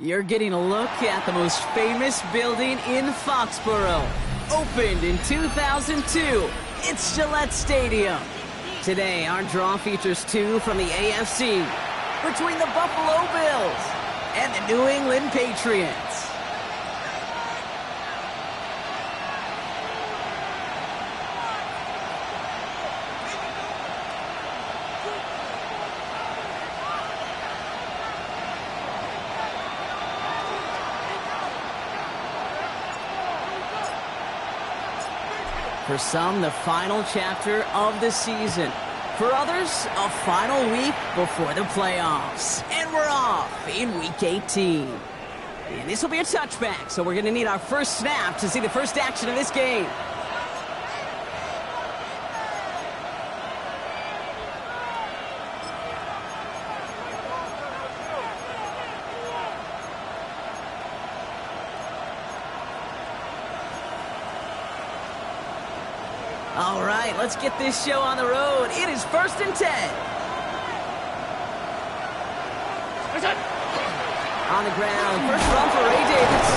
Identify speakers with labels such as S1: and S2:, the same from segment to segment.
S1: You're getting a look at the most famous building in Foxborough. Opened in 2002, it's Gillette Stadium. Today, our draw features two from the AFC between the Buffalo Bills and the New England Patriots. For some, the final chapter of the season. For others, a final week before the playoffs. And we're off in Week 18. And this will be a touchback, so we're going to need our first snap to see the first action of this game. All right, let's get this show on the road. It is 1st and 10. On the ground, first run for Ray Davis.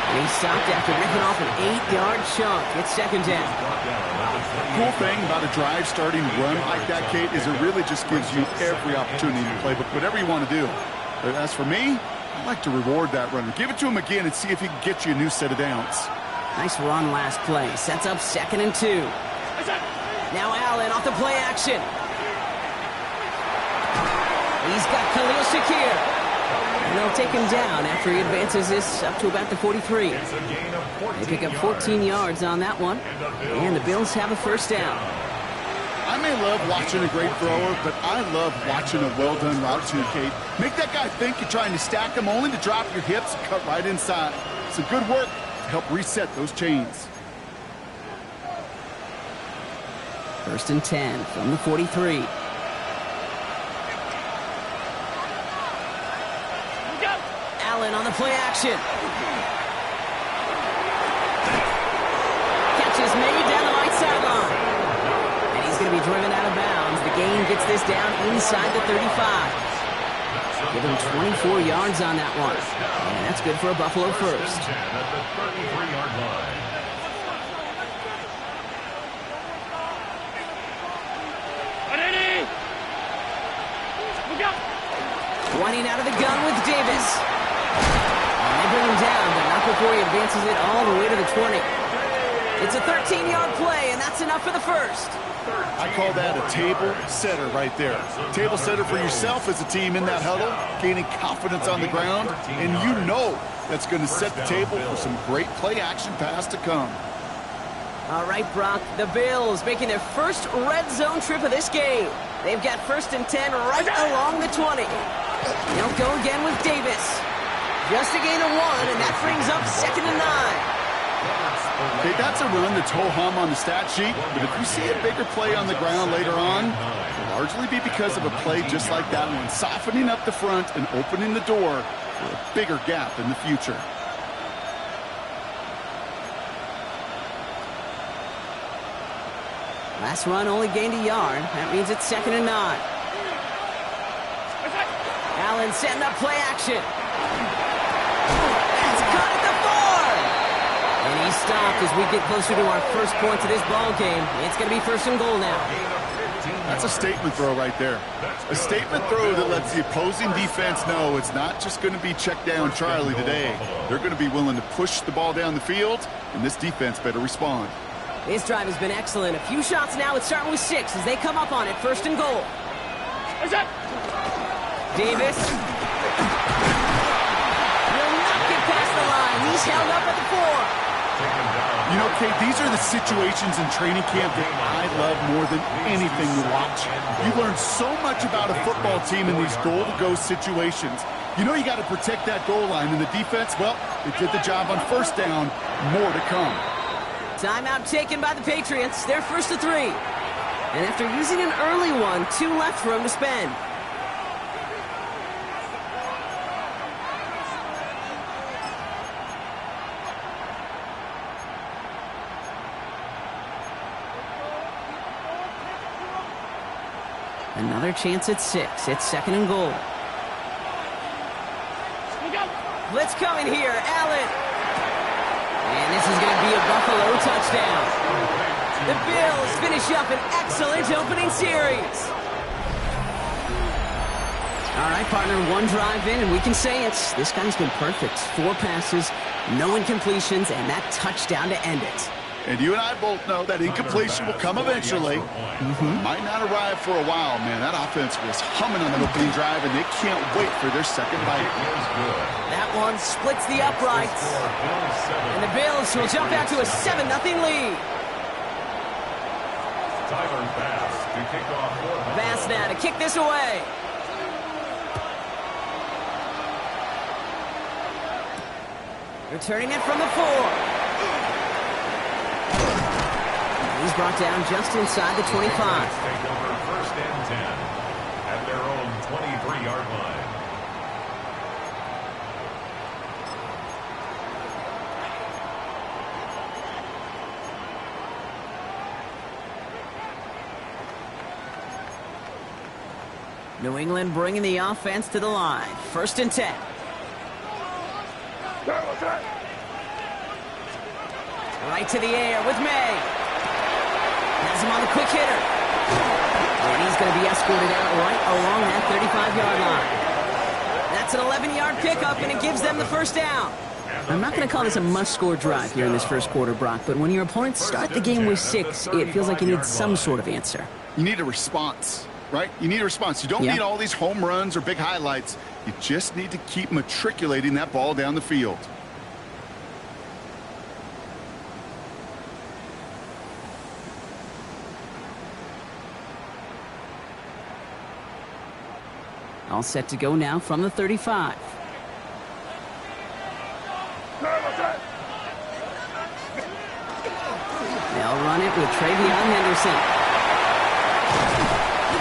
S1: And he stopped after ripping off an 8-yard chunk. It's 2nd down.
S2: Cool thing about a drive starting run like that, Kate, is it really just gives you every opportunity to play whatever you want to do. But as for me, I like to reward that runner. Give it to him again and see if he can get you a new set of downs.
S1: Nice run last play. Sets up 2nd and 2. Now Allen off the play action. He's got Khalil Shakir. And they'll take him down after he advances this up to about the 43. They pick up 14 yards on that one. And the Bills have a first down.
S2: I may love watching a great thrower, but I love watching a well-done route too, Kate. Make that guy think you're trying to stack him only to drop your hips and cut right inside. It's a good work. Help reset those chains.
S1: 1st and 10 from the 43. Allen on the play action. Catch is made down the right sideline. And he's going to be driven out of bounds. The gain gets this down inside the 35. Give him 24 yards on that one. And that's good for a Buffalo first.
S3: At the 33-yard line.
S1: Running out of the gun with Davis. And they bring him down, but not before he advances it all the way to the 20. It's a 13-yard play, and that's enough for the first.
S2: I call that a table setter right there. Table setter for yourself as a team in that huddle, gaining confidence on the ground, and you know that's going to set the table for some great play-action pass to come.
S1: All right, Brock, the Bills making their first red zone trip of this game. They've got 1st and 10 right along the 20. They'll go again with Davis. Just a gain of 1, and that brings up 2nd and 9.
S2: Okay, that's a run that's ho-hum on the stat sheet, but if you see a bigger play on the ground later on, it'll largely be because of a play just like that one, softening up the front and opening the door for a bigger gap in the future.
S1: Last run only gained a yard. That means it's 2nd and 9. Allen setting up play action. That's caught at the 4. And he's stopped as we get closer to our first point of this ball game. It's going to be 1st and goal now.
S2: That's a statement throw right there. A statement throw that lets the opposing defense know it's not just going to be check down Charlie today. They're going to be willing to push the ball down the field, and this defense better respond.
S1: This drive has been excellent. A few shots now. It's starting with 6 as they come up on it. 1st and goal. Davis. Will not get past the line. He's held up at the 4.
S2: You know, Kate, these are the situations in training camp that I love more than anything to watch. You learn so much about a football team in these goal-to-go situations. You know you got to protect that goal line, and the defense, well, they did the job on 1st down. More to come.
S1: Timeout taken by the Patriots. They're 1st to 3. And after using an early one, 2 left for him to spend. Another chance at 6. It's 2nd and goal. Blitz coming here. Allen. And this is going to be a Buffalo touchdown. The Bills finish up an excellent opening series. All right, partner, 1 drive in, and we can say this guy's been perfect. 4 passes, no incompletions, and that touchdown to end it.
S2: And you and I both know that incompletion will come eventually. Might not arrive for a while, man. That offense was humming on the opening drive, and they can't wait for their second bite.
S1: That one splits the uprights. And the Bills will jump out to a 7-0 lead. Bass now to kick this away. Returning it from the 4. He's brought down just inside the 25.
S3: Take over 1st and 10 at their own 23-yard line.
S1: New England bringing the offense to the line. 1st and 10. Right to the air with May. Has him on the quick hitter. And he's going to be escorted out right along that 35-yard line. That's an 11-yard pickup, and it gives them the 1st down. I'm not going to call this a must-score drive here in this 1st quarter, Brock, but when your opponents start the game with 6, it feels like you need some sort of answer.
S2: You need a response, right? You need a response. You don't need all these home runs or big highlights. You just need to keep matriculating that ball down the field.
S1: All set to go now from the 35. They'll run it with Travion Henderson.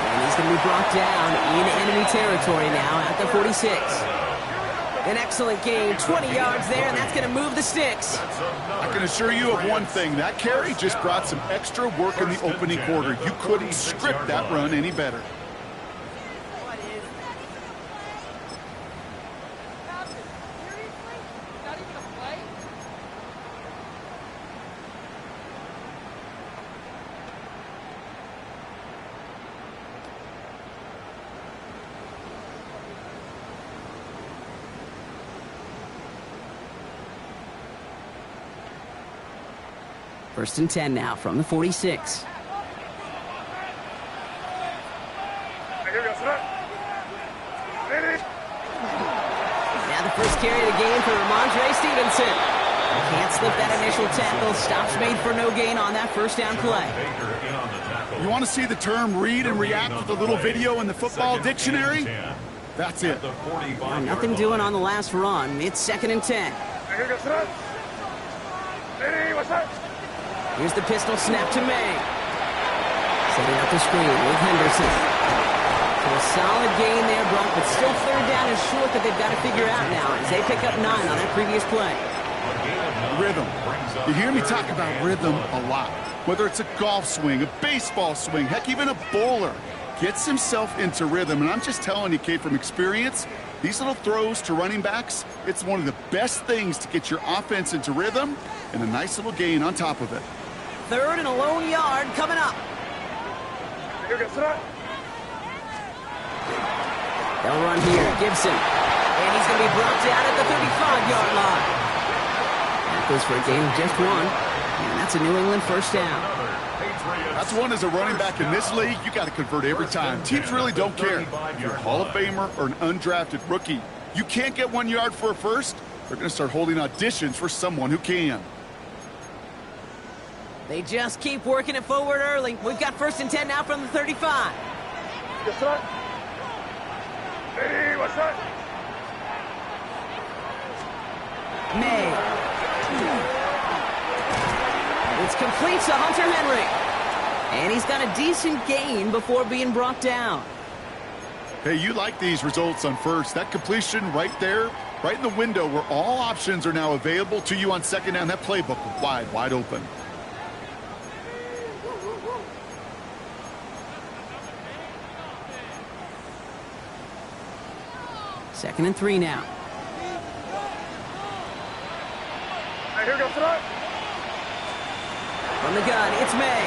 S1: And he's going to be brought down in enemy territory now at the 46. An excellent gain, 20 yards there, and that's going to move the sticks.
S2: I can assure you of one thing. That carry just brought some extra work in the opening quarter. You couldn't script that run any better.
S1: First and 10 now from the 46. Now the first carry of the game for Ramondre Stevenson. Can't slip that initial tackle. Stops made for no gain on that 1st down play.
S2: You want to see the term read and react with a little video in the football dictionary? That's it.
S1: Now, nothing doing on the last run. It's 2nd and 10. Here's the pistol snap to May. Setting up the screen with Henderson. So a solid gain there, Brock, but still 3rd down is short that they've got to figure out now as they pick up 9 on that previous play.
S2: Rhythm. You hear me talk about rhythm a lot. Whether it's a golf swing, a baseball swing, heck, even a bowler gets himself into rhythm. And I'm just telling you, Kate, from experience, these little throws to running backs, it's one of the best things to get your offense into rhythm and a nice little gain on top of it.
S1: 3rd and a lone yard coming up. They'll run here. Gibson. And he's going to be brought down at the 35-yard line. That goes for a gain of just 1. And that's a New England 1st down.
S2: That's one as a running back in this league, you got to convert every time. Teams really don't care. If you're a Hall of Famer or an undrafted rookie, you can't get 1 yard for a first, they're going to start holding auditions for someone who can.
S1: They just keep working it forward early. We've got 1st and 10 now from the 35.
S4: Yes, sir. Hey, what's that?
S1: May. It's complete to Hunter Henry. And he's got a decent gain before being brought down.
S2: Hey, you like these results on 1st. That completion right there, right in the window where all options are now available to you on 2nd down. That playbook wide open.
S1: 2nd and 3 now.
S4: Right, here we go, throw.
S1: From the gun, it's May.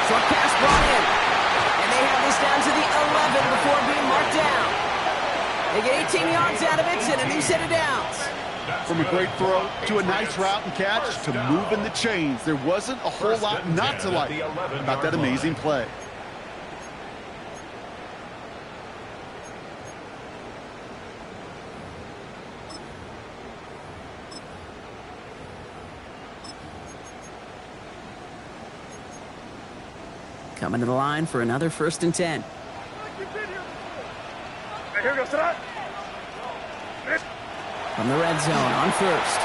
S1: Short pass brought in. And they have this down to the 11 before being marked down. They get 18 yards out of it and a new set of downs.
S2: From a great throw to a nice route and catch to moving the chains, there wasn't a whole lot not to like about that amazing play.
S1: Coming to the line for another 1st and 10.
S4: Right, here we go, throw.
S1: From the red zone on 1st.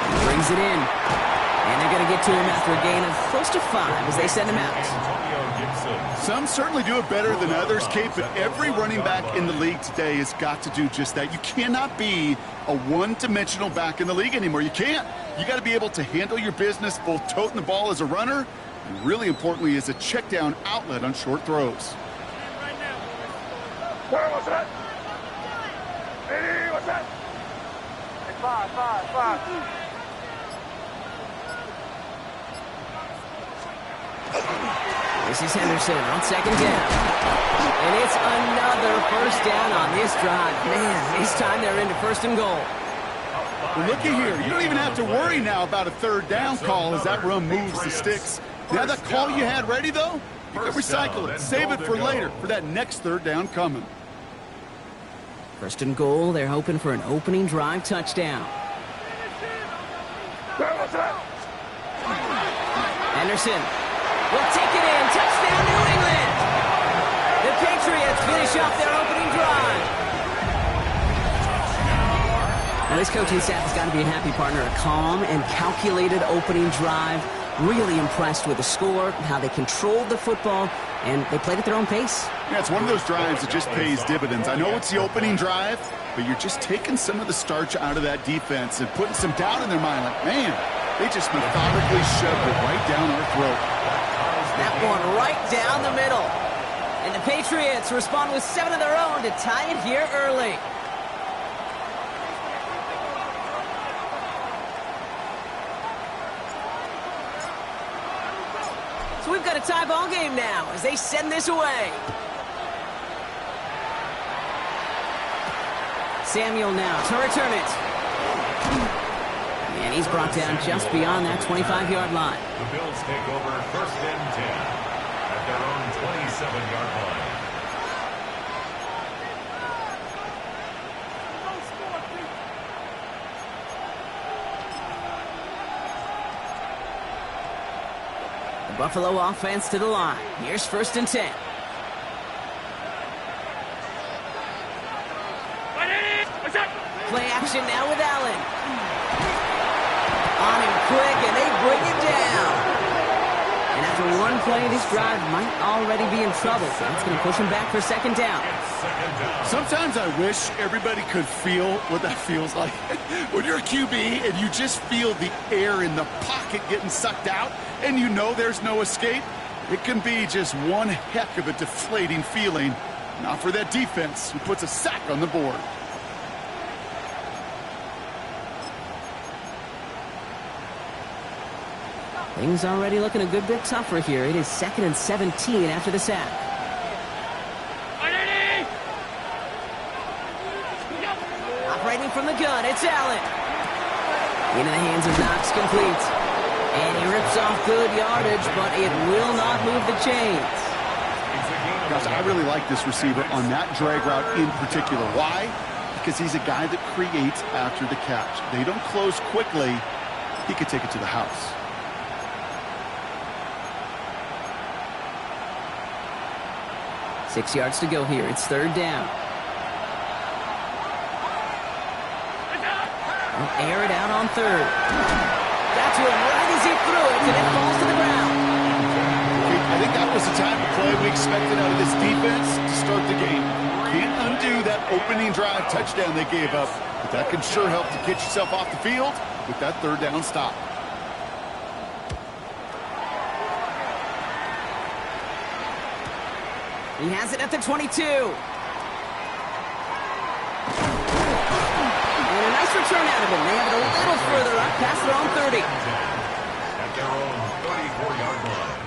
S1: He brings it in. And they're going to get to him after a gain of close to 5 as they send him out.
S2: Some certainly do it better than others, Kate, but every running back in the league today has got to do just that. You cannot be a one-dimensional back in the league anymore. You can't. You got to be able to handle your business, both toting the ball as a runner and really importantly as a check down outlet on short throws.
S4: What's that? Hey, what's that? Hey, 5.
S1: This is Henderson on 2nd down. And it's another 1st down on this drive. Man, this time they're into 1st and goal.
S2: Well, looky here. You don't even have to worry now about a 3rd down call as that run moves the sticks. Now that call you had ready, though, you can recycle it. Save it for later for that next 3rd down coming.
S1: 1st and goal. They're hoping for an opening drive touchdown. Henderson will take it in. Touchdown, New England. The Patriots finish off their opening drive. Now, this coaching staff has got to be a happy partner. A calm and calculated opening drive. Really impressed with the score, how they controlled the football, and they played at their own pace.
S2: Yeah, it's one of those drives that just pays dividends. I know it's the opening drive, but you're just taking some of the starch out of that defense and putting some doubt in their mind. Like, man, they just methodically shoved it right down our throat.
S1: That one right down the middle. And the Patriots respond with 7 of their own to tie it here early. So we've got a tie ball game now as they send this away. Samuel now to return it. And he's brought down just beyond that 25-yard line.
S3: The Bills take over 1st and 10 at their own 27-yard line.
S1: The Buffalo offense to the line. Here's 1st and 10. Play action now with Allen. On him quick, and they bring him down. And after one play, this drive might already be in trouble, so that's going to push him back for 2nd down.
S2: Sometimes I wish everybody could feel what that feels like. When you're a QB and you just feel the air in the pocket getting sucked out and you know there's no escape, it can be just one heck of a deflating feeling. Not for that defense who puts a sack on the board.
S1: Things already looking a good bit tougher here. It is 2nd and 17 after the sack. Operating from the gun, it's Allen. Into the hands of Knox, complete. And he rips off good yardage, but it will not move the chains.
S2: Gosh, I really like this receiver on that drag route in particular. Why? Because he's a guy that creates after the catch. They don't close quickly. He could take it to the house.
S1: Six yards to go here. It's 3rd down. They'll air it out on 3rd. Got to him right as he threw it, and it falls to the ground.
S2: I think that was the type of play we expected out of this defense to start the game. Can't undo that opening drive touchdown they gave up, but that can sure help to get yourself off the field with that 3rd down stop.
S1: He has it at the 22. return out of him. They have it a little further up past their own 30.
S3: At their own 34-yard line.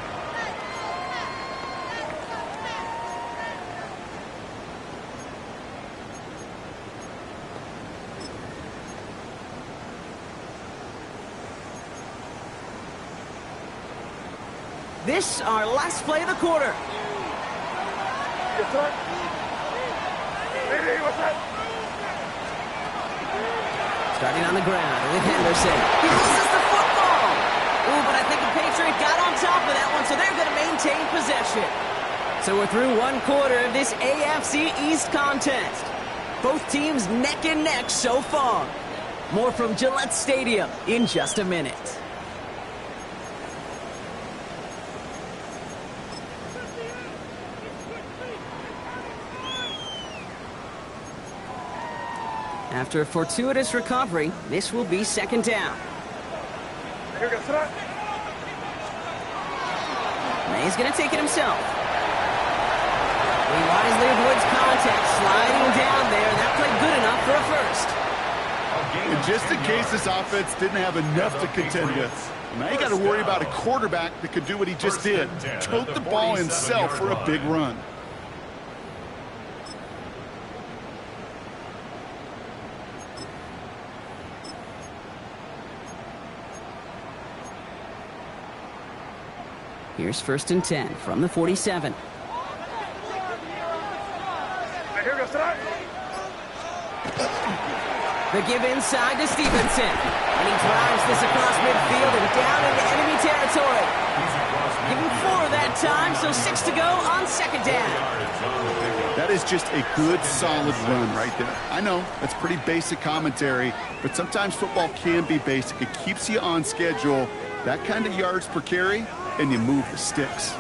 S1: This, our last play of the quarter.
S4: Yes, sir. Hey, what's that?
S1: Starting on the ground with Henderson. He loses the football. Ooh, but I think the Patriots got on top of that one, so they're going to maintain possession. So we're through one quarter of this AFC East contest. Both teams neck and neck so far. More from Gillette Stadium in just a minute. After a fortuitous recovery, this will be second down.
S4: Here goes that.
S1: May's going to take it himself. He wisely avoids contact, sliding down there. That played good enough for a first.
S2: And just in case this offense didn't have enough to contend with, now you got to worry about a quarterback that could do what he just did. Tote the ball himself for a big run.
S1: Here's 1st and 10 from the 47.
S4: Here goes that.
S1: The give inside to Stevenson. And he drives this across midfield and down into enemy territory. Give him 4 that time, so 6 to go on second down.
S2: That is just a good, solid run right there. I know, that's pretty basic commentary, but sometimes football can be basic. It keeps you on schedule. That kind of yards per carry, and you move the sticks.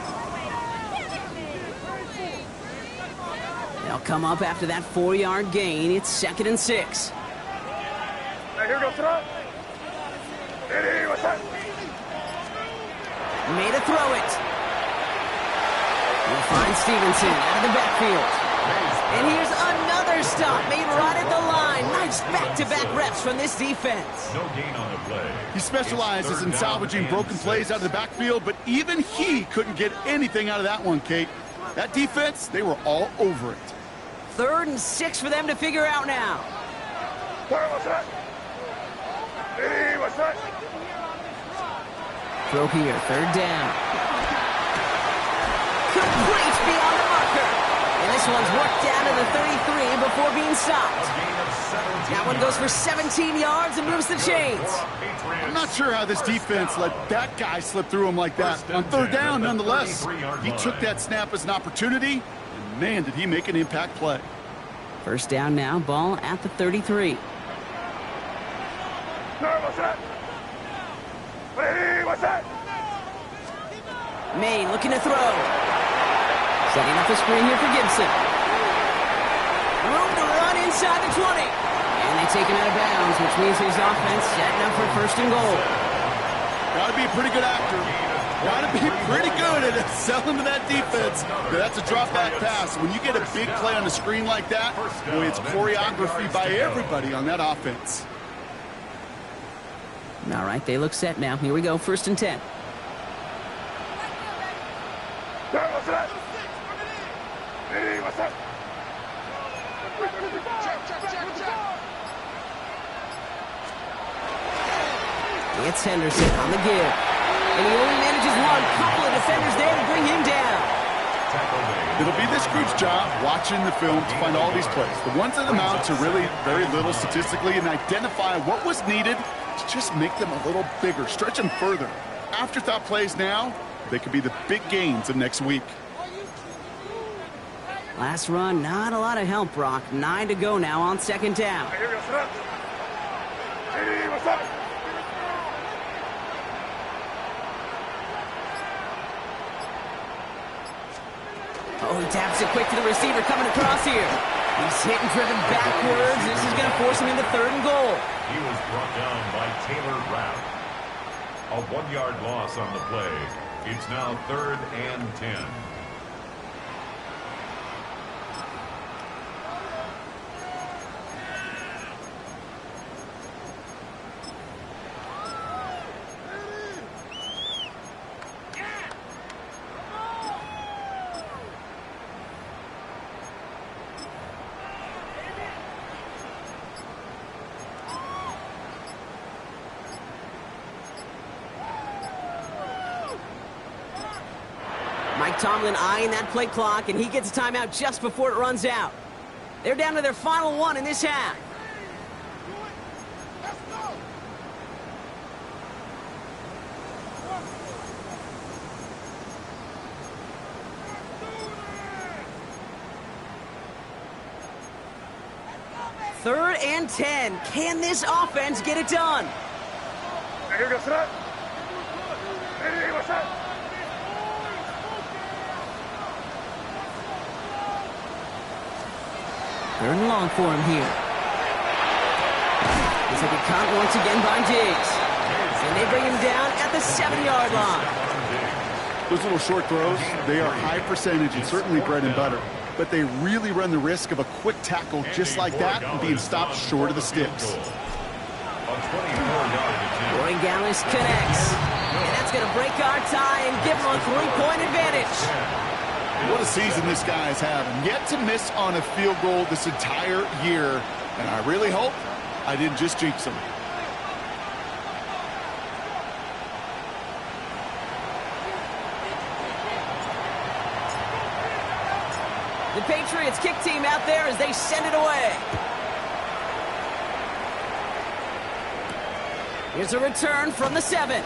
S1: They'll come up after that 4-yard gain. It's 2nd and 6.
S4: Here goes that. Hey, what's that?
S1: Made a throw it. We'll find Stevenson out of the backfield. And here's another stop made right at the line. Nice back-to-back reps from this defense.
S3: No gain on the play.
S2: He specializes in salvaging broken plays out of the backfield, but even he couldn't get anything out of that one, Kate. That defense, they were all over it.
S1: 3rd and 6 for them to figure out now.
S4: What's that? Hey, what's that?
S1: Throw here, 3rd down. Complete beyond the marker. And this one's worked down to the 33 before being stopped. That one goes for 17 yards and moves the chains.
S2: I'm not sure how this defense let that guy slip through him like that. On 3rd down, nonetheless, he took that snap as an opportunity, and man, did he make an impact play.
S1: 1st down now, ball at the 33.
S4: What's that? Hey, what's that?
S1: May looking to throw. Setting up a screen here for Gibson. Room to run inside the 20. And they take him out of bounds, which means his offense setting up for 1st and goal.
S2: Got to be a pretty good actor. Got to be pretty good at selling to that defense. But that's a drop-back pass. When you get a big play on the screen like that, boy, it's choreography by everybody on that offense.
S1: All right, they look set now. Here we go, 1st and 10.
S4: What's that? Hey, what's that?
S1: It's Henderson on the give. And he only manages one. Couple of defenders there to bring him down.
S2: It'll be this group's job watching the film to find all these plays. The ones that amount to really very little statistically and identify what was needed to just make them a little bigger, stretch them further. Afterthought plays now, they could be the big gains of next week.
S1: Last run, not a lot of help, Brock. 9 to go now on 2nd down.
S4: Here goes that. Hey, what's that?
S1: Oh, he taps it quick to the receiver coming across here. He's hit and driven backwards. This is going to force him into 3rd and goal.
S3: He was brought down by Taylor Rapp. A 1-yard loss on the play. It's now 3rd and 10.
S1: Mike Tomlin eyeing that play clock, and he gets a timeout just before it runs out. They're down to their final one in this half. Third and 10. Can this offense get it done? Third and long for him here. Looks like a count once again by Diggs. And they bring him down at the 7-yard line.
S2: Those little short throws, they are high percentage and certainly bread and butter. But they really run the risk of a quick tackle just like that and being stopped short of the sticks.
S1: Roy Gallis connects. And that's going to break our tie and give him a 3-point advantage.
S2: What a season this guy is having. Yet to miss on a field goal this entire year. And I really hope I didn't just jinx him.
S1: The Patriots kick team out there as they send it away. Here's a return from the 7.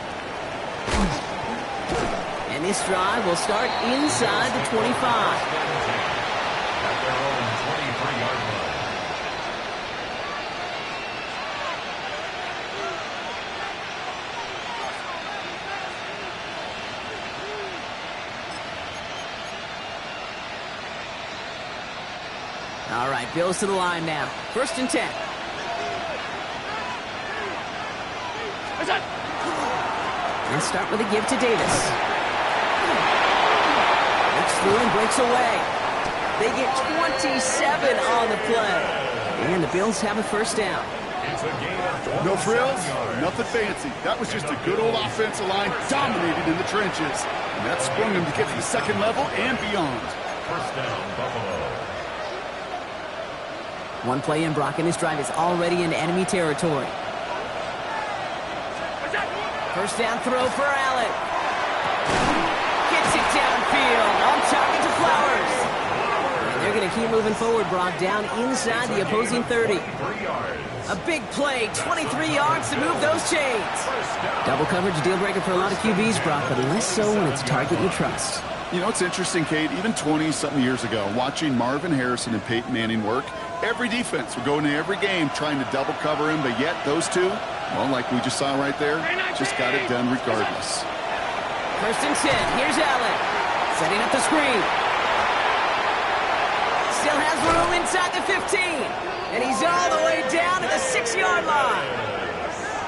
S1: And this drive will start inside the 25.
S3: At their own 23-yard line.
S1: All right, Bills to the line now. First and 10. And start with a give to Davis. Looks through and breaks away. They get 27 on the play. And the Bills have a first down.
S2: No frills, nothing fancy. That was just a good old offensive line dominated in the trenches. And that sprung them to get to the second level and beyond.
S3: First down, Buffalo.
S1: One play in, Brock, and his drive is already in enemy territory. First down throw for Allen. Gets it downfield. On target to Flowers. And they're going to keep moving forward, Brock, down inside the opposing 30. A big play, 23 yards to move those chains. Double coverage, deal breaker for a lot of QBs, Brock, but less so when it's a target you trust.
S2: You know, it's interesting, Kate, even 20-something years ago, watching Marvin Harrison and Peyton Manning work, every defense would go into every game trying to double cover him, but yet those two, well, like we just saw right there, just got it done regardless.
S1: First and 10, here's Allen, setting up the screen. Still has room inside the 15, and he's all the way down to the 6-yard line.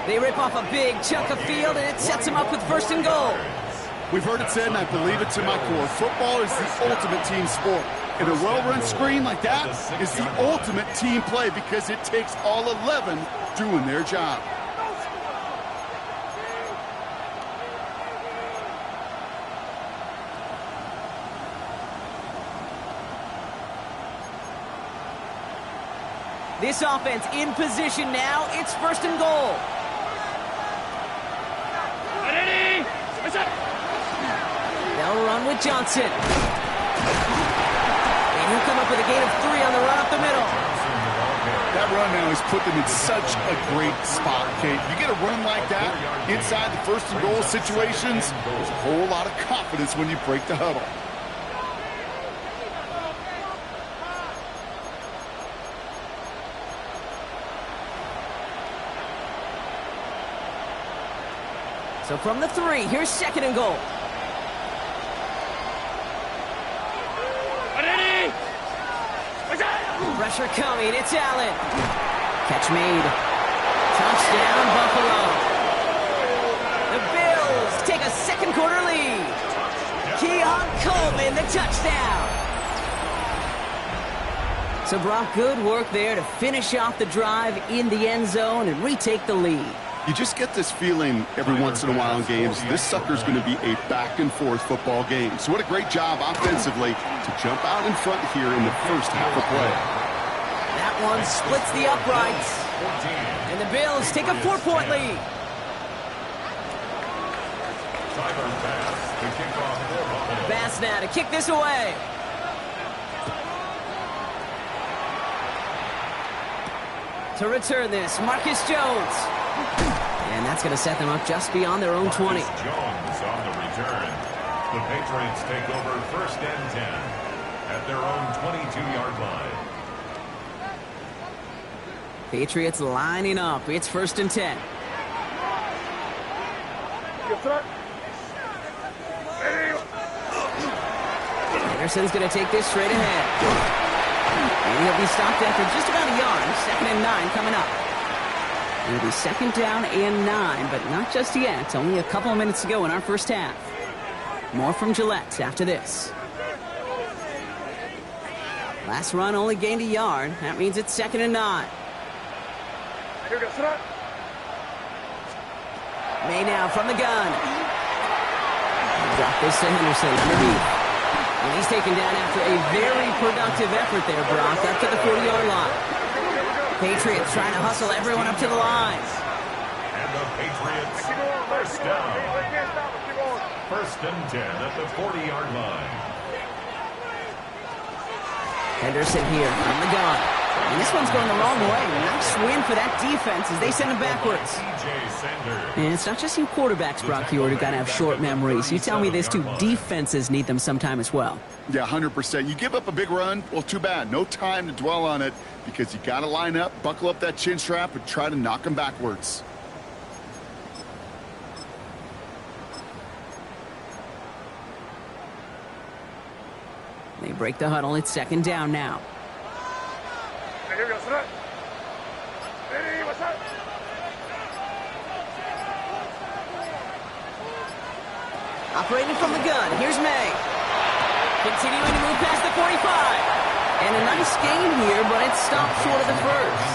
S1: They rip off a big chunk of field, and it sets him up with first and goal.
S2: We've heard it said, and I believe it to my core, football is the ultimate team sport. And a well-run screen like that is the ultimate team play because it takes all 11 doing their job.
S1: This offense in position now. It's first and goal. They'll run with Johnson. And he'll come up with a gain of 3 on the run up the middle.
S2: That run now has put them in such a great spot, Kate. You get a run like that inside the first and goal situations, there's a whole lot of confidence when you break the huddle.
S1: So from the 3, here's second and goal. Pressure coming, it's Allen. Catch made. Touchdown, Buffalo. The Bills take a second quarter lead. Keon Coleman, the touchdown. So Brock, good work there to finish off the drive in the end zone and retake the lead.
S2: You just get this feeling every once in a while in games, this sucker's going to be a back-and-forth football game. So what a great job offensively to jump out in front here in the first half of play.
S1: That one splits the uprights. And the Bills take a 4-point lead.
S3: Driver pass. to kick off for Buffalo.
S1: Bass now to kick this away. To return this, Marcus Jones. And that's going to set them up just beyond their own 20.
S3: Marcus Jones on the return. The Patriots take over 1st and 10 at their own 22-yard line.
S1: Patriots lining up. It's 1st and 10. Anderson's going to take this straight ahead. And he'll be stopped after just about a yard. 2nd and 9 coming up. It'll be 2nd down and 9, but not just yet. Only a couple of minutes to go in our first half. More from Gillette after this. Last run only gained a yard. That means it's 2nd and 9. May now from the gun. Drop this to Henderson underneath. And he's taken down after a very productive effort there, Brock, up to the 40-yard line. Patriots trying to hustle everyone up to the line.
S3: And the Patriots, 1st down. 1st and 10 at the 40-yard line. Henderson
S1: here from the gun. And this one's going the wrong way. Nice win for that defense as they send him backwards. And it's not just you quarterbacks, Brock Huard, who got to have short memories. You tell me this too, defenses need them sometime as well.
S2: Yeah, 100%. You give up a big run, well, too bad. No time to dwell on it because you got to line up, buckle up that chin strap, and try to knock them backwards.
S1: They break the huddle. It's 2nd down now. Operating from the gun. Here's May. Continuing to move past the 45. And a nice gain here, but it's stopped short of the 1st.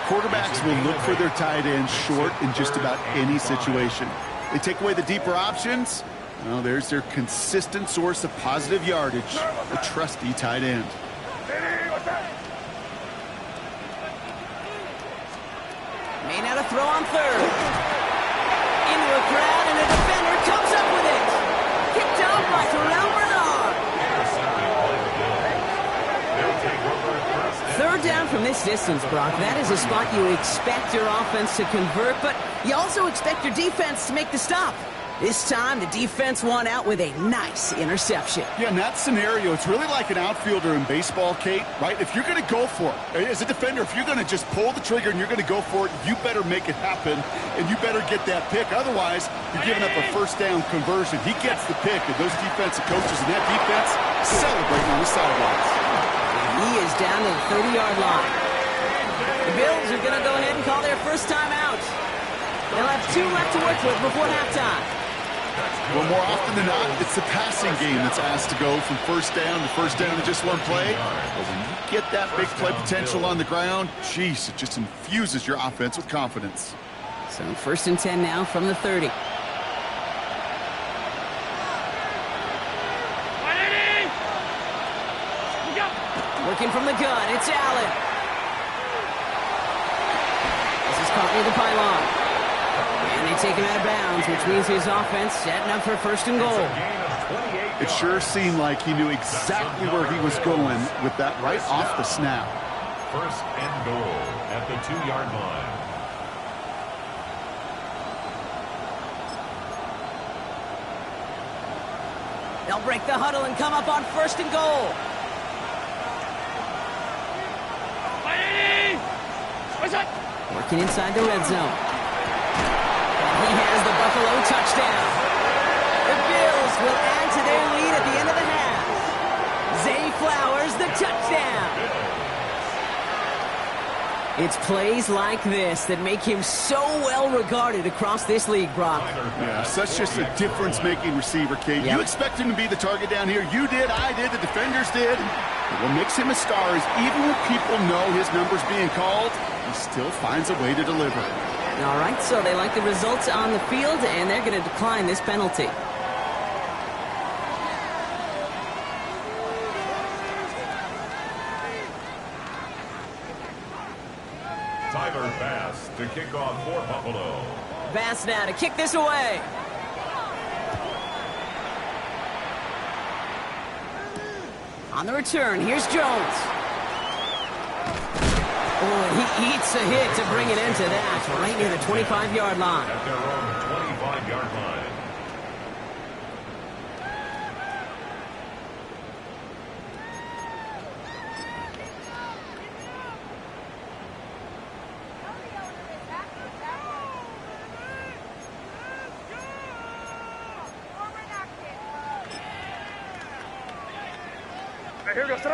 S2: Quarterbacks will look for their tight end short in just about any situation. They take away the deeper options. Well, there's their consistent source of positive yardage, the trusty tight end.
S1: May now to throw on 3rd. Into a crowd, and a defender comes up with it. Kicked out by Terrell Bernard. 3rd down from this distance, Brock. That is a spot you expect your offense to convert, but you also expect your defense to make the stop. This time, the defense won out with a nice interception.
S2: Yeah, in that scenario, it's really like an outfielder in baseball, Kate, right? If you're going to go for it, as a defender, if you're going to just pull the trigger and you're going to go for it, you better make it happen, and you better get that pick. Otherwise, you're giving up a 1st down conversion. He gets the pick, and those defensive coaches and that defense celebrating on the sidelines.
S1: He is down to the 30-yard line. The Bills are going to go ahead and call their first time out. They'll have 2 left to work with before halftime.
S2: Well, more often than not, it's the passing game that's asked to go from 1st down to just one play. But when you get that big play potential on the ground, geez, it just infuses your offense with confidence.
S1: So 1st and 10 now from the 30. Working from the gun, it's Allen. This is caught near the pylon. And they take him out of bounds, which means his offense setting up for 1st and goal.
S2: It sure seemed like he knew exactly where he was going with that right off the snap.
S3: 1st and goal at the 2-yard line.
S1: They'll break the huddle and come up on 1st and goal. Working inside the red zone. He has the Buffalo touchdown. The Bills will add to their lead at the end of the half. Zay Flowers, the touchdown. It's plays like this that make him so well regarded across this league, Brock.
S2: Yeah, such just a difference-making receiver, Kate. Yep. You expect him to be the target down here. You did, I did, the defenders did. And what makes him a star is even when people know his number's being called, he still finds a way to deliver.
S1: All right, so they like the results on the field, and they're going to decline this penalty.
S3: Tyler Bass to kick off for Buffalo.
S1: Bass now to kick this away. On the return, here's Jones. Oh, he eats a hit to bring it into that, right near the 25-yard line.
S3: At their own 25-yard line.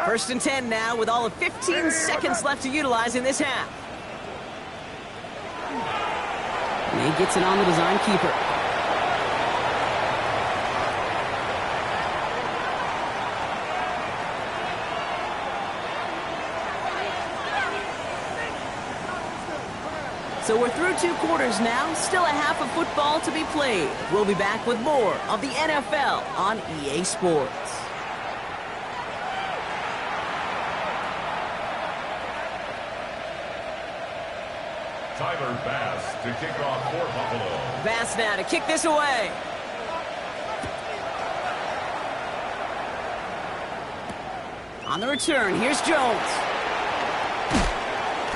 S1: First and 10 now with all of 15 seconds left to utilize in this half. And he gets it on the design keeper. So we're through 2 quarters now, still a half of football to be played. We'll be back with more of the NFL on EA Sports.
S3: Tyler Bass to kick off for Buffalo.
S1: Bass now to kick this away. On the return, here's Jones.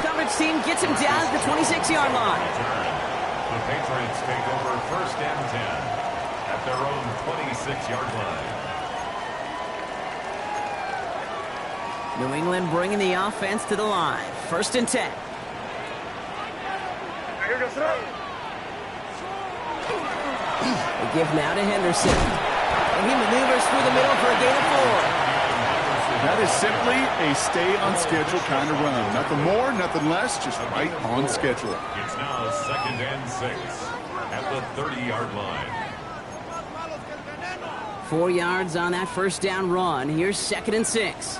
S1: Coverage team gets him down at the 26-yard line.
S3: The Patriots take over first and 10 at their own 26-yard line.
S1: New England bringing the offense to the line. First and 10. The give now to Henderson. And he maneuvers through the middle for a gain of 4.
S2: That is simply a stay-on-schedule kind of run. Nothing more, nothing less, just right on schedule.
S3: It's now second and 6 at the 30-yard line.
S1: 4 yards on that first down run. Here's second and 6.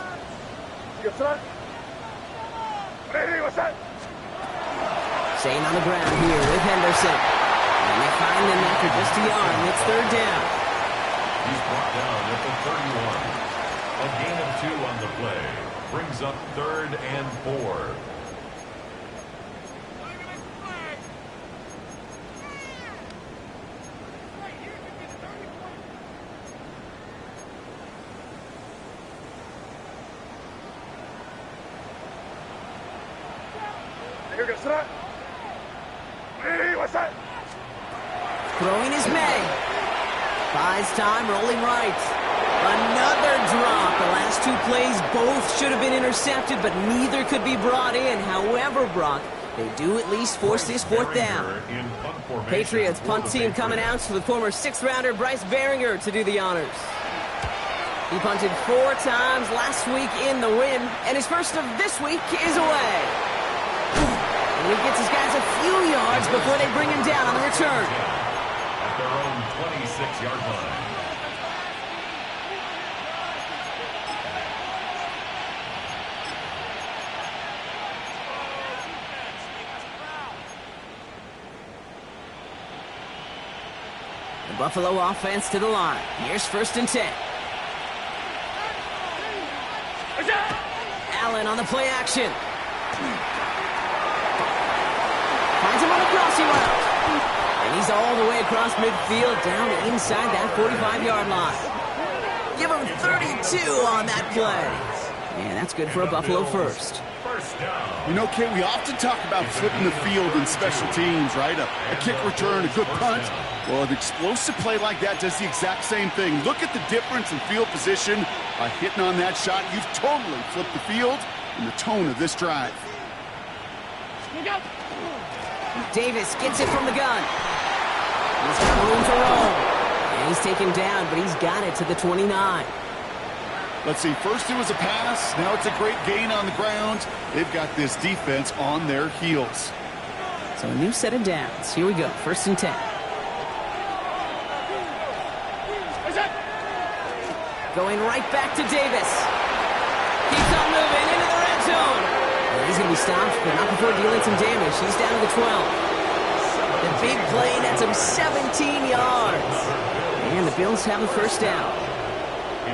S1: Staying on the ground here with Henderson. And they find him after just a yard, and it's third down.
S3: He's brought down at the 31. A gain of 2 on the play. Brings up third and 4.
S1: Throwing is May. Buys time, rolling right. Another drop. The last 2 plays both should have been intercepted, but neither could be brought in. However, Brock, they do at least force this 4th down. Patriots punt team coming out with former 6th-rounder Bryce Behringer to do the honors. He punted 4 times last week in the win, and his first of this week is away. And he gets his guys a few yards before they bring him down on the return.
S3: At their own 26-yard line.
S1: The Buffalo offense to the line. Here's first and 10. Allen on the play action. Finds him on the crossing route. And he's all the way across midfield down inside that 45-yard line. Give him 32 on that play. And that's good for a Buffalo first.
S2: You know, Kate, we often talk about flipping the field in special teams, right? A kick return, a good punt. Well, an explosive play like that does the exact same thing. Look at the difference in field position. By hitting on that shot, you've totally flipped the field and the tone of this drive.
S1: Davis gets it from the gun. He's got room to roll. And he's taken down, but he's got it to the 29.
S2: Let's see, first it was a pass, now it's a great gain on the ground. They've got this defense on their heels.
S1: So a new set of downs. Here we go, first and 10. Going right back to Davis. Keeps on moving into the red zone. And he's going to be stopped, but not before dealing some damage. He's down to the 12. The big play nets him 17 yards. And the Bills have a first down.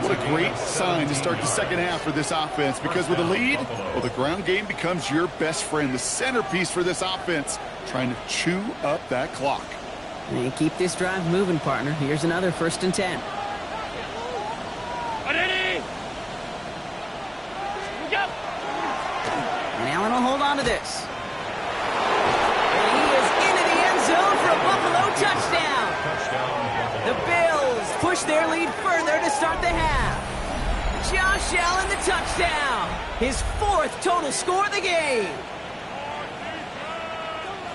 S2: What a great sign to start the second half for this offense, because with a lead, well, the ground game becomes your best friend, the centerpiece for this offense, trying to chew up that clock.
S1: And you keep this drive moving, partner. Here's another first and 10. this. And he is into the end zone for a Buffalo touchdown. The Bills push their lead further to start the half. Josh Allen the touchdown. His 4th total score of the game.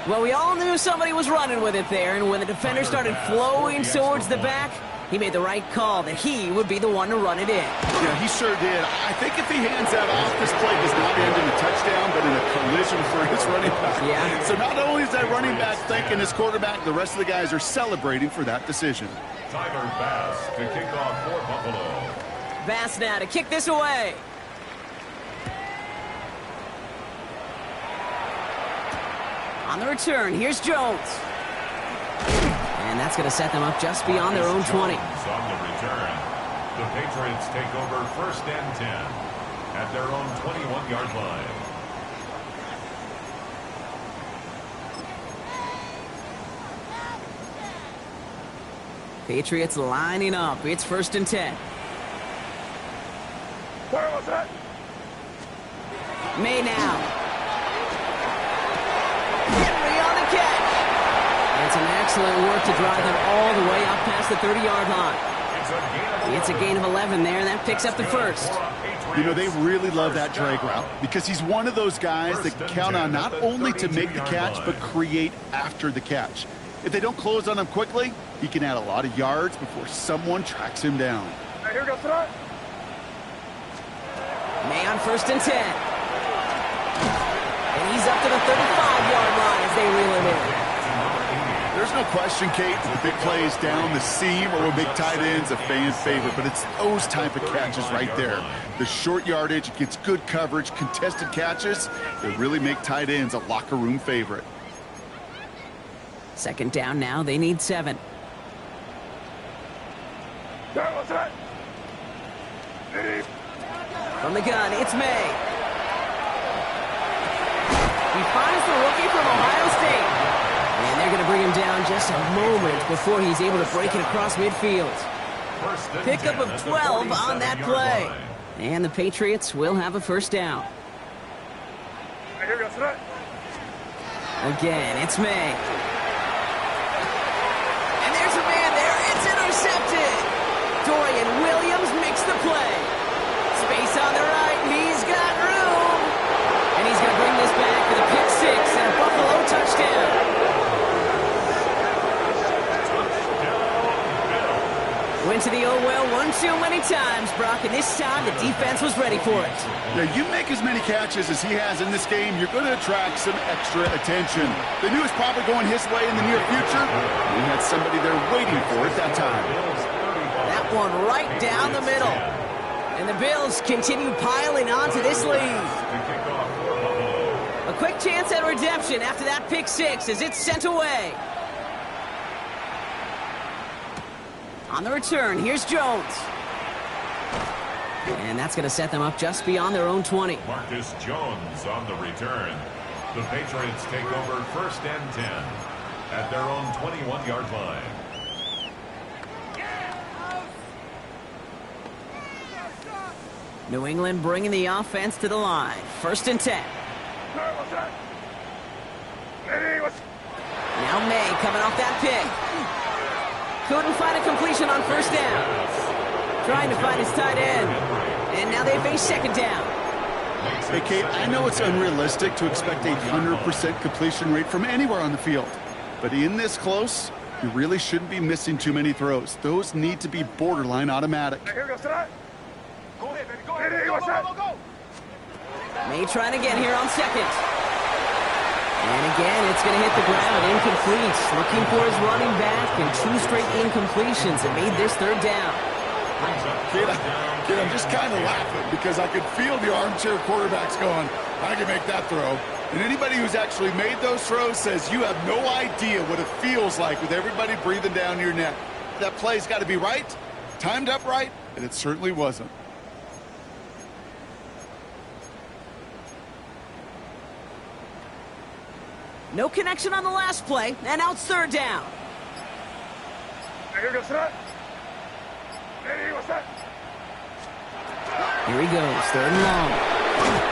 S1: Well, we all knew somebody was running with it there, and when the defender started flowing towards the back, he made the right call that he would be the one to run it in.
S2: Yeah, he sure did. I think if he hands that off, this play does not end in a touchdown, but in a collision for his running back.
S1: Yeah.
S2: So not only is that running back thanking his quarterback, the rest of the guys are celebrating for that decision.
S3: Tyler Bass to kick off for Buffalo.
S1: Bass now to kick this away. On the return, here's Jones. And that's going to set them up just beyond their own 20.
S3: On the return, the Patriots take over 1st and 10 at their own 21-yard line.
S1: Patriots lining up. It's 1st and 10. May now. Henry on the catch. It's an excellent work to drive them all the way up past the 30-yard line. It's a gain of 11 there, and that picks up the 1st.
S2: You know, they really love that drag route because he's one of those guys that count on not only to make the catch, but create after the catch. If they don't close on him quickly, he can add a lot of yards before someone tracks him down.
S4: Here we go, tonight.
S1: May on 1st and 10. And he's up to the 35-yard line as they reel him in.
S2: There's no question, Kate, the big plays down the seam or big tight ends a fan favorite, but it's those type of catches right there. The short yardage, gets good coverage, contested catches, they really make tight ends a locker room favorite.
S1: 2nd down now, they need 7. From the gun, it's May. He finds the rookie from Ohio State. And they're going to bring him down just a moment before he's able to break it across midfield. Pickup of 12 on that play. And the Patriots will have a 1st down. Again, it's May. And there's a man there. It's intercepted. Dorian Williams makes the play. Space on the right. He's got room. And he's going to bring this back with a pick 6 and a Buffalo touchdown. Went to the old well one too many times, Brock, and this time the defense was ready for it.
S2: Yeah, you make as many catches as he has in this game, you're going to attract some extra attention. They knew it was probably going his way in the near future. We had somebody there waiting for it that time.
S1: That one right down the middle. And the Bills continue piling on to this lead. A quick chance at redemption after that pick 6 as it's sent away. On the return, here's Jones. And that's going to set them up just beyond their own 20.
S3: Marcus Jones on the return. The Patriots take over 1st and 10 at their own 21-yard line.
S1: New England bringing the offense to the line. 1st and 10. Now May coming off that pick. Couldn't find a completion on 1st down. Trying to find his tight end. And now they face 2nd down.
S2: Hey, Kate, I know it's unrealistic to expect a 100% completion rate from anywhere on the field. But in this close, you really shouldn't be missing too many throws. Those need to be borderline automatic.
S1: May trying again here on 2nd. And again, it's going to hit the ground, incomplete. Looking for his running back, and 2 straight incompletions that made this 3rd down.
S2: Kid, I'm just kind of laughing because I could feel the armchair quarterbacks going, I can make that throw. And anybody who's actually made those throws says you have no idea what it feels like with everybody breathing down your neck. That play's got to be right, timed up right, and it certainly wasn't.
S1: No connection on the last play, and now it's 3rd down.
S4: Here goes that.
S1: Here he goes, 3rd and long.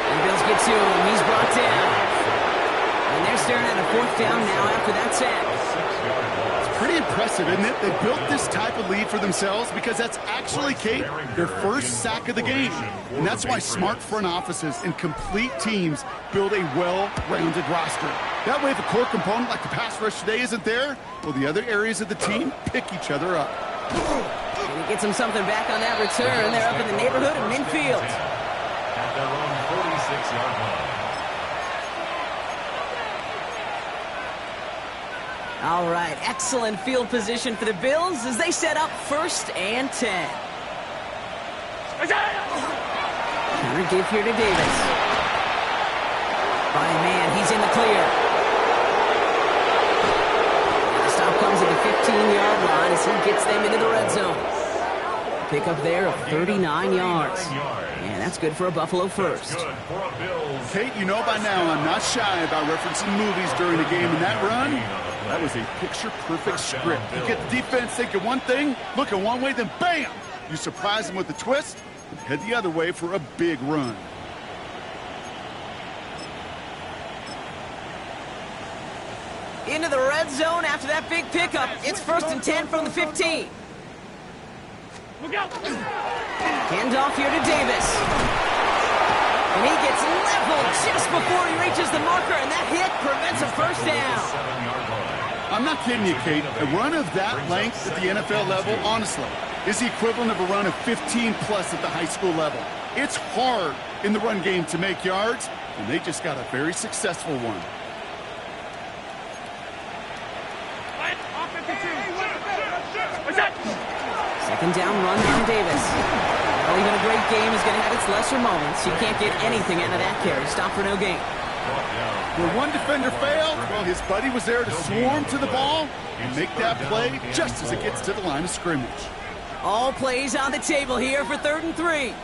S1: And Bills get to him, he's brought down. They're staring at a 4th down now after that sack.
S2: It's pretty impressive, isn't it? They built this type of lead for themselves because that's actually, Kate, their first sack of the game. And that's why smart front offices and complete teams build a well-rounded roster. That way, if a core component like the pass rush today isn't there, well, the other areas of the team pick each other up.
S1: And he gets him something back on that return. They're up in the neighborhood of midfield.
S3: At their own 46-yard line.
S1: All right, excellent field position for the Bills as they set up 1st and 10. Counter give here to Davis. By man, he's in the clear. The stop comes at the 15-yard line as he gets them into the red zone. Pick up there of 39 yards. And that's good for a Buffalo first.
S2: Kate, you know by now I'm not shy about referencing movies during the game, and that run, that was a picture-perfect script. You get the defense thinking one thing, looking one way, then bam! You surprise them with a twist, and head the other way for a big run.
S1: Into the red zone after that big pickup. It's 1st and 10 from the 15. Handoff here to Davis. And he gets leveled just before he reaches the marker, and that hit prevents a 1st down.
S2: I'm not kidding you, Kate. A run of that length at the NFL level, honestly, is the equivalent of a run of 15-plus at the high school level. It's hard in the run game to make yards, and they just got a very successful one.
S1: Second down run to Davis. Well, even a great game is going to have its lesser moments. You can't get anything out of that carry. Stop for no gain.
S2: Where one defender failed, well, his buddy was there to swarm to the ball and make that play just as it gets to the line of scrimmage.
S1: All plays on the table here for 3rd and 3.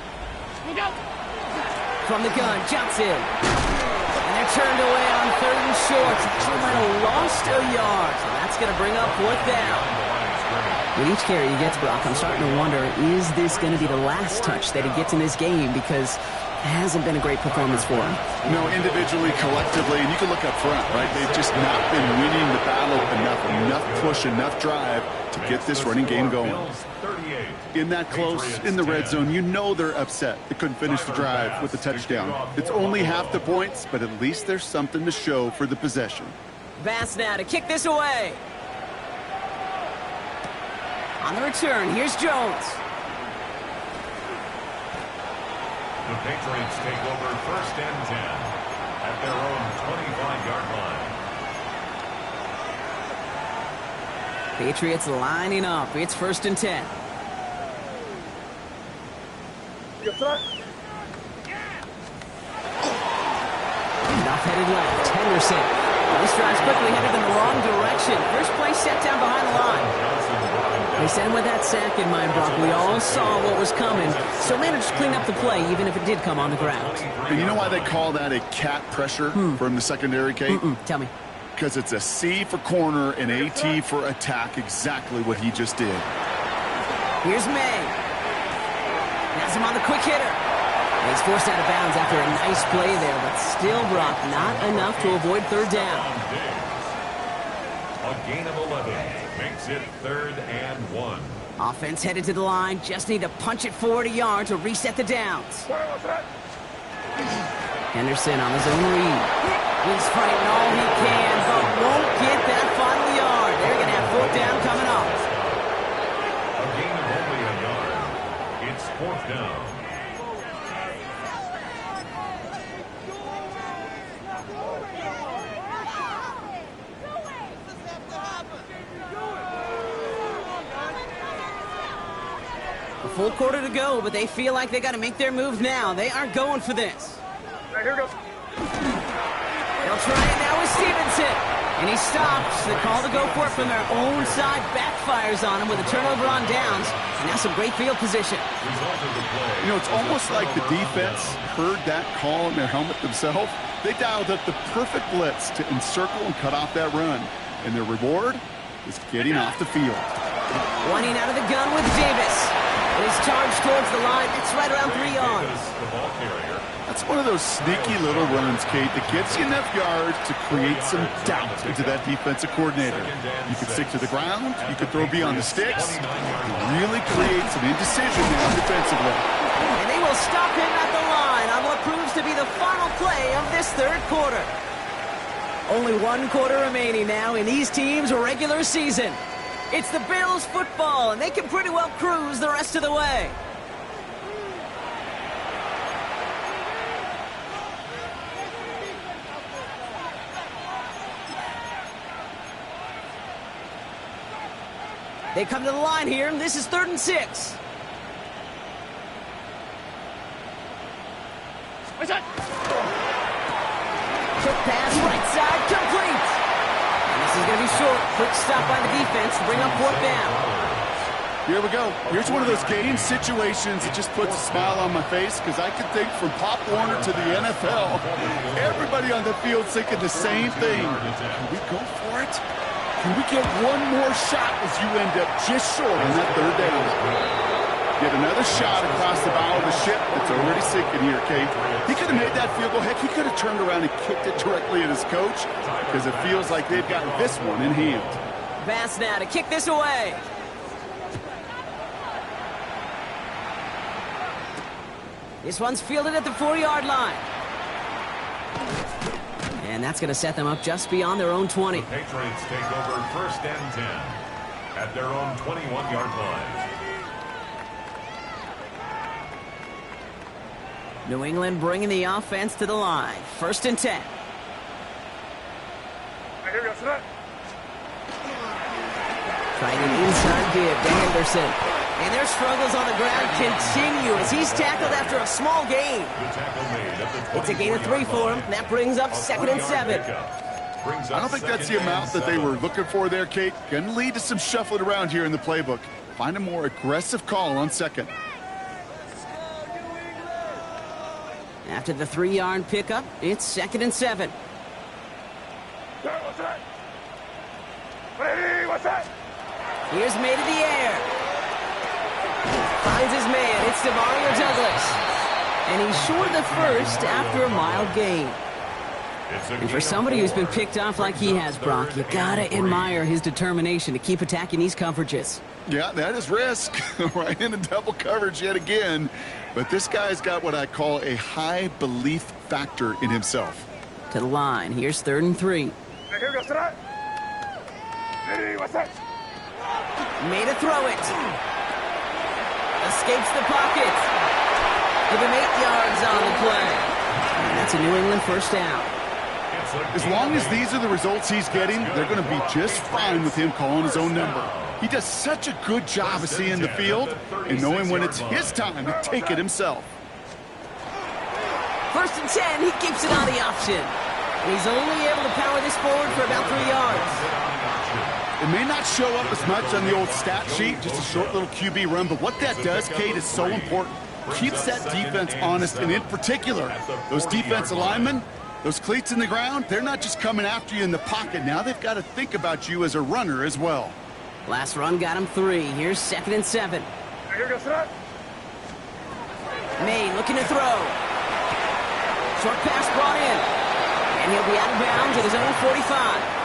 S1: From the gun, Johnson. And they're turned away on 3rd and short. They might have lost a yard. So that's going to bring up 4th down. With each carry he gets, Brock, I'm starting to wonder, is this going to be the last touch that he gets in this game? Because it hasn't been a great performance for him.
S2: You know, individually, collectively, and you can look up front, right? They've just not been winning the battle enough push, enough drive to get this running game going. In that close, in the red zone, you know they're upset. They couldn't finish the drive with the touchdown. It's only half the points, but at least there's something to show for the possession.
S1: Bass now to kick this away. On the return, here's Jones.
S3: The Patriots take over 1st and 10 at their own 25-yard line.
S1: Patriots lining up. It's 1st and 10. Enough-headed left. Henderson. This drive's quickly headed in the wrong direction. First play set down behind the line. They sent him with that sack in mind, Brock. We all saw what was coming, so managed to clean up the play, even if it did come on the ground.
S2: And you know why they call that a cat pressure from the secondary, Kate?
S1: Tell me.
S2: Because it's a C for corner and a T for attack, exactly what he just did.
S1: Here's May. Has him on the quick hitter. And he's forced out of bounds after a nice play there, but still, Brock, not enough to avoid 3rd down.
S3: A gain of 11 makes it 3rd and 1.
S1: Offense headed to the line. Just need to punch it forward a yard to reset the downs. Henderson on his own read. He's fighting all he can, but won't get that final yard. They're going to have 4th down coming up.
S3: A gain of only a yard. It's 4th down.
S1: A full quarter to go, but they feel like they got to make their move now. They are going for this.
S4: All right, here goes.
S1: They'll try it now with Stevenson. And he stops. The call to go for it from their own side backfires on him with a turnover on downs. And now some great field position.
S2: You know, it's almost like the defense heard that call in their helmet themselves. They dialed up the perfect blitz to encircle and cut off that run. And their reward is getting off the field.
S1: Running out of the gun with Davis. And he's charged towards the line. It's right around 3 yards.
S3: The ball carrier.
S2: That's one of those sneaky little runs, Kate, that gets you enough yards to create some doubt into that defensive coordinator. You can stick to the ground, you can throw beyond the sticks. It really creates some indecision now defensively.
S1: And they will stop him at the line on what proves to be the final play of this third quarter. Only 1 quarter remaining now in these teams' regular season. It's the Bills football, and they can pretty well cruise the rest of the way. They come to the line here, and this is 3rd and 6. Quick pass, right side, complete. And this is going to be short. Quick stop by the defense to bring up 4th down.
S2: Here we go. Here's one of those game situations that just puts a smile on my face because I can think from Pop Warner to the NFL, everybody on the field thinking the same thing. Can we go for it? Can we get one more shot as you end up just short on that 3rd down? Get another shot across the bow of the ship that's already sinking here, Kate. He could have made that field goal. Heck, he could have turned around and kicked it directly at his coach because it feels like they've got this one in hand.
S1: Bass now to kick this away. This one's fielded at the 4-yard line. And that's going to set them up just beyond their own 20.
S3: The Patriots take over 1st and 10 at their own 21-yard line.
S1: New England bringing the offense to the line. 1st and 10. Trying an inside give to Henderson. And their struggles on the ground continue as he's tackled after a small gain. It's a gain of 3 for him. That brings up 2nd and 7.
S2: I don't think that's the amount that they were looking for there, Kate. Going to lead to some shuffling around here in the playbook. Find a more aggressive call on 2nd.
S1: After the 3-yard pickup, it's 2nd and 7. Here's made in the air. Finds his man. It's Demario Douglas. And he's short of the first after a mild gain. And for somebody who's been picked off like he has, Brock, you gotta admire his determination to keep attacking these coverages.
S2: Yeah, that is risk. Right into double coverage yet again. But this guy's got what I call a high belief factor in himself.
S1: To the line. Here's 3rd and 3. Made a throw it. Escapes the pocket. Give him 8 yards on the play. And that's a New England 1st down.
S2: As long as these are the results he's getting, they're going to be just fine with him calling his own number. He does such a good job of seeing the field and knowing when it's his time to take it himself.
S1: 1st and 10, he keeps it on the option. And he's only able to power this forward for about 3 yards.
S2: It may not show up as much on the old stat sheet, just a short little QB run, but what that does, Kate, is so important. Keeps that defense honest, and in particular, those defensive linemen, those cleats in the ground, they're not just coming after you in the pocket. Now they've got to think about you as a runner as well.
S1: Last run got him 3. Here's 2nd and 7. May looking to throw. Short pass brought in. And he'll be out of bounds at his own 45.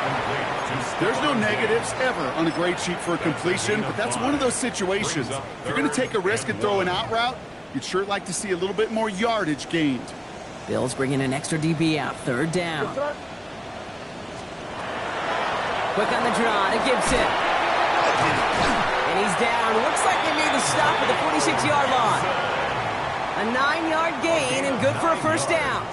S2: There's no negatives ever on a grade sheet for a completion, but that's one of those situations. If you're going to take a risk and throw an out route, you'd sure like to see a little bit more yardage gained.
S1: Bills bringing an extra DB out. 3rd down. Quick on the draw to Gibson. And he's down. Looks like they made the stop at the 46-yard line. A 9-yard gain and good for a 1st down.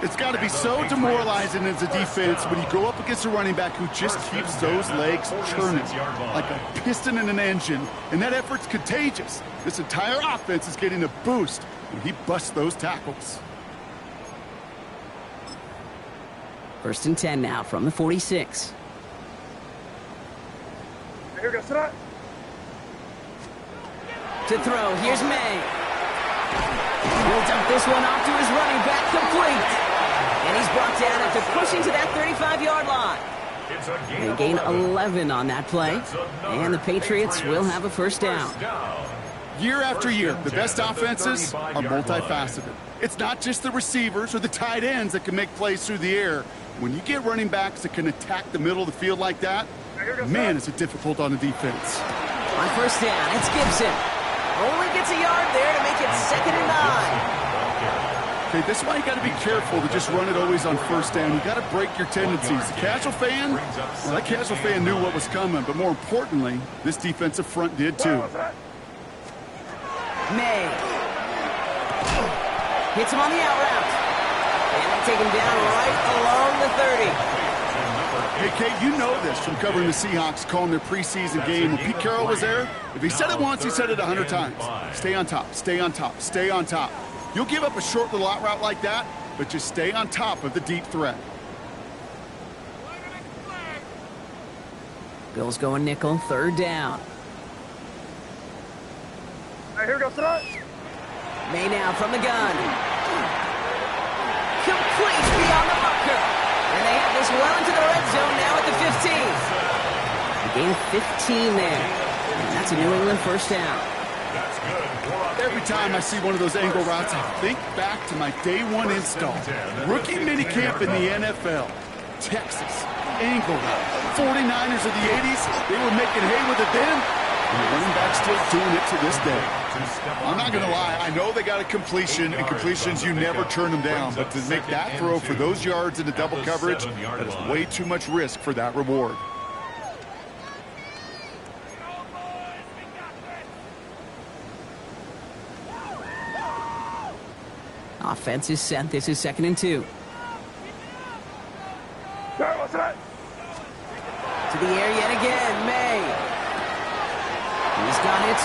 S2: It's got to be so demoralizing as a defense when you go up against a running back who just keeps those legs churning like a piston in an engine, and that effort's contagious. This entire offense is getting a boost when he busts those tackles.
S1: 1st and 10 now from the 46. To throw, here's May. He'll dump this one off to his running back, complete. And he's brought down after pushing to that 35-yard line. They gain 11 on that play, and the Patriots will have a 1st down.
S2: Year after year, the best offenses are multifaceted. It's not just the receivers or the tight ends that can make plays through the air. When you get running backs that can attack the middle of the field like that, man, is it difficult on the defense.
S1: On first down, it's Gibson. Only gets a yard there to make it 2nd and 9.
S2: Okay, this is why you got to be careful to just run it always on first down. You got to break your tendencies. The casual fan, well, that casual fan knew what was coming, but more importantly, this defensive front did too.
S1: May hits him on the out route. And they take him down right along the 30.
S2: Hey, Kate, you know this from covering the Seahawks, calling their preseason game. When Pete Carroll was there, if he said it once, he said it 100 times. Stay on top, stay on top, stay on top. You'll give up a short little out route like that, but just stay on top of the deep threat.
S1: Bills going nickel, 3rd down.
S4: Here we go, son.
S1: May now from the gun. Complete beyond the marker. And they have this well into the red zone now at the 15. A gain of 15 there. And that's a New England first down.
S2: Every time I see one of those angle routes, I think back to my day one install. Rookie minicamp in the NFL. Texas, angle route. 49ers of the 80s, they were making hay with it then. And the running back's still doing it to this day. I'm not going to lie. I know they got a completion, and completions, you never turn them down. But to make that throw for those yards into double coverage, that is way too much risk for that reward.
S1: Offense is set. This is 2nd and 2. To the air yet again, May. He's got it.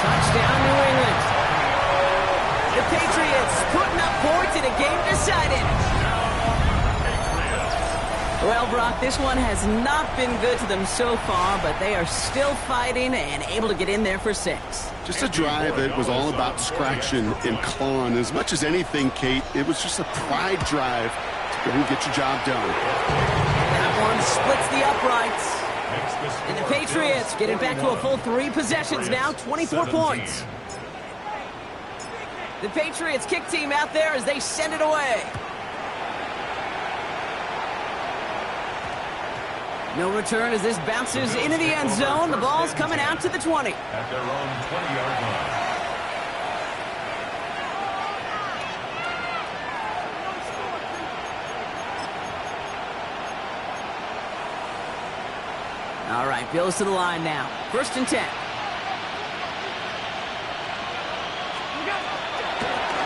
S1: Touchdown, New England. The Patriots putting up points in a game decided. Well, Brock, this one has not been good to them so far, but they are still fighting and able to get in there for 6.
S2: Just a drive that was all about scratching and clawing. As much as anything, Kate, it was just a pride drive to go and get your job done.
S1: That one splits the uprights. And the Patriots get it back to a full 3 possessions now, 24 points. The Patriots kick team out there as they send it away. No return as this bounces into the end zone. The ball's coming out to the 20.
S3: At their own 20-yard line.
S1: All right, Bills to the line now. 1st and 10.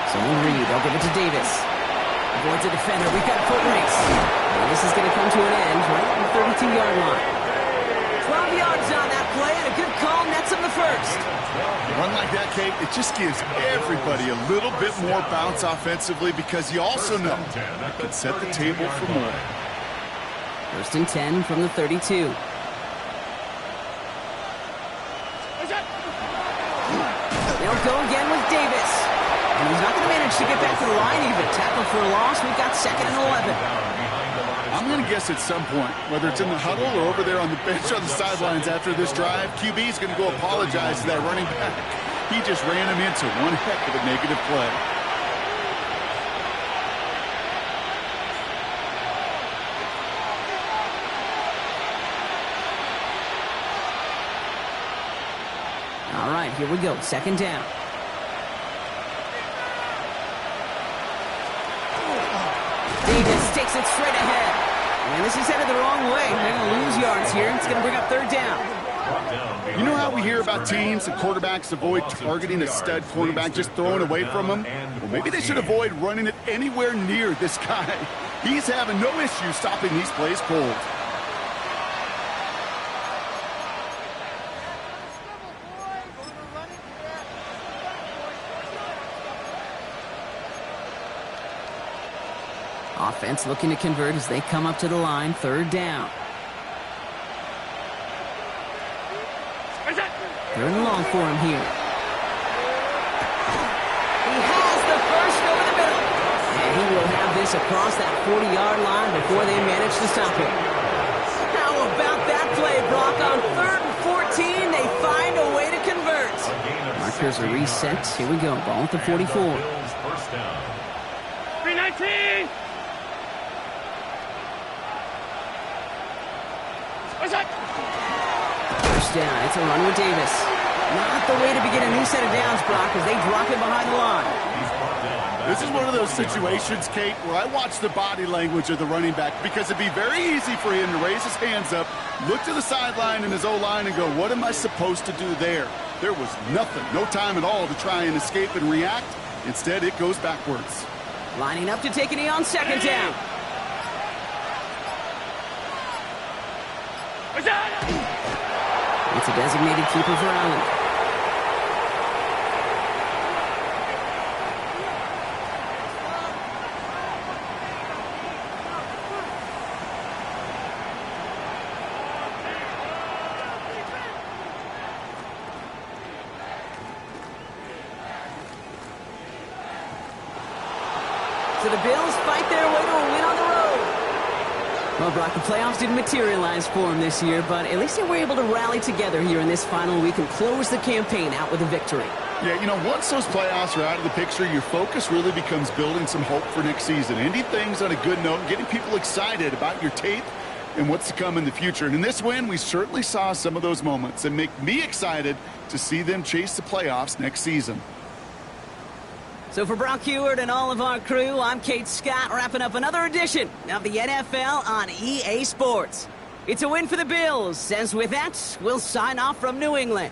S1: So Reed, they'll give it to Davis. Avoids a defender. We've got a foot race. And this is going to come to an end right at the 32-yard line. 12 yards on that play, and a good call nets him the 1st.
S2: Run like that, Kate, it just gives everybody a little bit more bounce offensively because you also know you can set the table for more.
S1: 1st and 10 from the 32. They'll go again with Davis. And he's not going to manage to get back to the line even. Tackle for a loss. We've got 2nd and 11.
S2: I'm going to guess at some point, whether it's in the huddle or over there on the bench on the sidelines after this drive, QB is going to go apologize to that running back. He just ran him into one heck of a negative play.
S1: All right, here we go. 2nd down. Davis takes it straight ahead. And this is headed the wrong way. They're going to lose yards here. It's going to bring up 3rd down.
S2: You know how we hear about teams and quarterbacks avoid targeting a stud quarterback, just throwing away from him? Well, maybe they should avoid running it anywhere near this guy. He's having no issue stopping these plays cold.
S1: Offense looking to convert as they come up to the line. 3rd down. 3rd and long for him here. He has the first over the middle. And he will have this across that 40-yard line before they manage to stop him. How about that play, Brock? On 3rd and 14, they find a way to convert.
S2: I
S1: Here's a reset. Here we go. Ball at the 44.
S3: Bills first down.
S4: 319.
S1: First down. It's a run with Davis. Not the way to begin a new set of downs, Brock, as they drop him behind the line.
S2: This is one of those situations, Kate, where I watch the body language of the running back because it'd be very easy for him to raise his hands up, look to the sideline in his O-line and go, what am I supposed to do there? There was nothing, no time at all to try and escape and react. Instead, it goes backwards.
S1: Lining up to take a knee on second down. It's a designated keeper for Allen. So the Bills fight their way to a win on the road. Well, Brock, the playoffs didn't materialize for them this year, but at least they were able to rally together here in this final week and close the campaign out with a victory.
S2: Yeah, you know, once those playoffs are out of the picture, your focus really becomes building some hope for next season, ending things on a good note, and getting people excited about your tape and what's to come in the future. And in this win, we certainly saw some of those moments and make me excited to see them chase the playoffs next season.
S1: So for Brock Heward and all of our crew, I'm Kate Scott, wrapping up another edition of the NFL on EA Sports. It's a win for the Bills, as with that, we'll sign off from New England.